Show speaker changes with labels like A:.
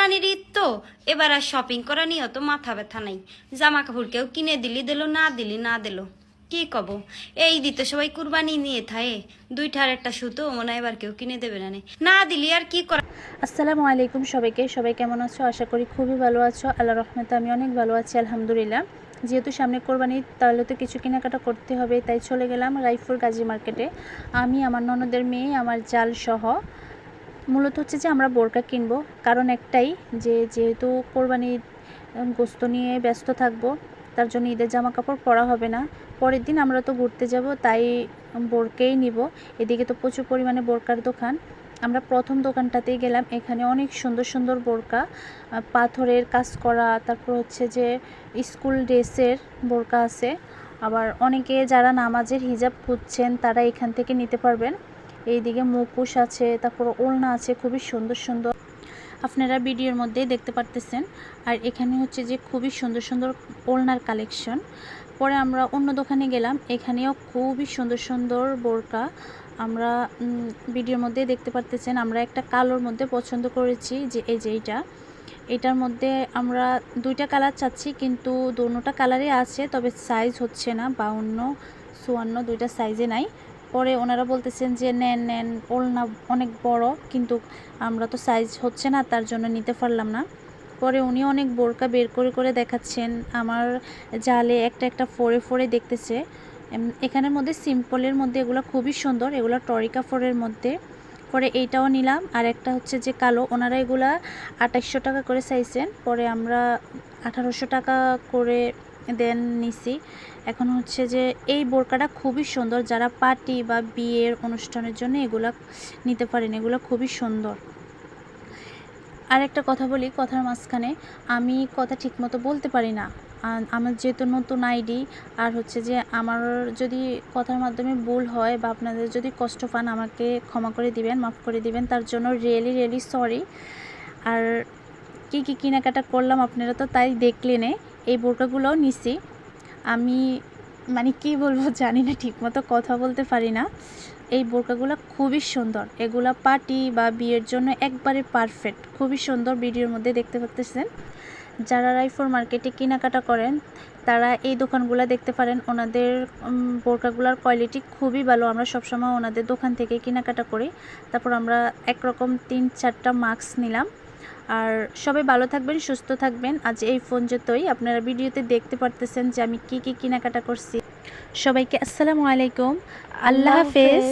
A: কুরবানির ঈদ তো এবার আর শপিং করা নিয়ে তো মাথা ব্যথা নাই। জামা কাপড় কেউ কিনে দিলি দিল, না দিলি না দিল, কি কব। এই দিতে সবাই কুরবানি নিয়ে থাকে, দুইটার একটা সুতো মনে হয় এবার কেউ কিনে দেবে না, না দিলি আর কি করা।
B: আসসালামু আলাইকুম সবাইকে। সবাই কেমন আছো? আশা করি খুবই ভালো আছো। আল্লাহ রহমতে আমি অনেক ভালো আছি, আলহামদুলিল্লাহ। যেহেতু সামনে কোরবানি, তাহলে তো কিছু কেনাকাটা করতে হবে, তাই চলে গেলাম রায়পুর গাজী মার্কেটে। আমি, আমার ননদের মেয়ে, আমার জাল সহ। মূলত হচ্ছে যে আমরা বোরকা কিনবো, কারণ একটাই, যেহেতু কোরবানির গোস্ত নিয়ে ব্যস্ত থাকবো, তার জন্য ঈদের জামা কাপড় পরা হবে না। পরের দিন আমরা তো ঘুরতে যাব, তাই বোরকাই নিব। এদিকে তো প্রচুর পরিমাণে বোরকার দোকান। আমরা প্রথম দোকানটাতেই গেলাম। এখানে অনেক সুন্দর সুন্দর বোরকা, পাথরের কাজ করা, তারপর হচ্ছে যে স্কুল ড্রেসের বোরকা আছে। আবার অনেকে যারা নামাজের হিজাব খুঁজছেন, তারা এখান থেকে নিতে পারবেন। এইদিকে মুখোশ আছে, তারপর ওড়না আছে, খুবই সুন্দর সুন্দর, আপনারা ভিডিওর মধ্যেই দেখতে পারতেছেন। আর এখানে হচ্ছে যে খুবই সুন্দর সুন্দর ওড়নার কালেকশন। পরে আমরা অন্য দোকানে গেলাম, এখানেও খুবই সুন্দর সুন্দর বোরকা আমরা ভিডিওর মধ্যে দেখতে পারতেছেন। আমরা একটা কালোর মধ্যে পছন্দ করেছি, যে এই যে এটার মধ্যে আমরা দুইটা কালার চাচ্ছি, কিন্তু দোনোটা কালারই আছে, তবে সাইজ হচ্ছে না, 52, 54 দুইটা সাইজে নাই। পরে ওনারা বলতেছেন যে নেন নেন, ওড়না অনেক বড়, কিন্তু আমরা তো সাইজ হচ্ছে না, তার জন্য নিতে পারলাম না। পরে উনি অনেক বোরকা বের করে করে দেখাচ্ছেন, আমার জালে একটা একটা ফোরে ফোরে দেখতেছে। এখানের মধ্যে সিম্পলের মধ্যে এগুলো খুবই সুন্দর, এগুলো টরি কাপড়ের মধ্যে। পরে এইটাও নিলাম। আর একটা হচ্ছে যে কালো, ওনারা এগুলা 2800 টাকা করে চাইছেন, পরে আমরা 1800 টাকা করে দেন নিছি। এখন হচ্ছে যে এই বোরকাটা খুবই সুন্দর, যারা পার্টি বা বিয়ের অনুষ্ঠানের জন্য এগুলা নিতে পারেন, এগুলো খুবই সুন্দর। আর একটা কথা বলি কথার মাঝখানে, আমি কথা ঠিকমতো বলতে পারি না। আমার যেহেতু নতুন আইডি, আর হচ্ছে যে আমার যদি কথার মাধ্যমে ভুল হয় বা আপনাদের যদি কষ্ট পান, আমাকে ক্ষমা করে দিবেন, মাফ করে দিবেন, তার জন্য রিয়েলি রিয়েলি সরি। আর কী কী কেনাকাটা করলাম আপনারা তো তাই দেখলেনে। এই বোরকাগুলোও নিছি আমি, মানে কি বলবো জানি না, ঠিকমতো কথা বলতে পারি না। এই বোরকাগুলো খুবই সুন্দর, এগুলা পার্টি বা বিয়ের জন্য একবারে পারফেক্ট, খুবই সুন্দর। ভিডিওর মধ্যে দেখতে পাচ্ছেন। যারা রায়পুর মার্কেটে কেনাকাটা করেন, তারা এই দোকানগুলো দেখতে পারেন। ওনাদের বোরকাগুলোর কোয়ালিটি খুবই ভালো। আমরা সবসময় ওনাদের দোকান থেকে কেনাকাটা করি। তারপর আমরা একরকম 3-4টা মাস্ক নিলাম। আর সবাই ভালো থাকবেন, সুস্থ থাকবেন। আজ এই পর্যন্তই। আপনারা ভিডিওতে দেখতে পারতেছেন যে আমি কি কি কেনাকাটা করছি। সবাইকে আসসালামু আলাইকুম, আল্লাহ হাফেজ।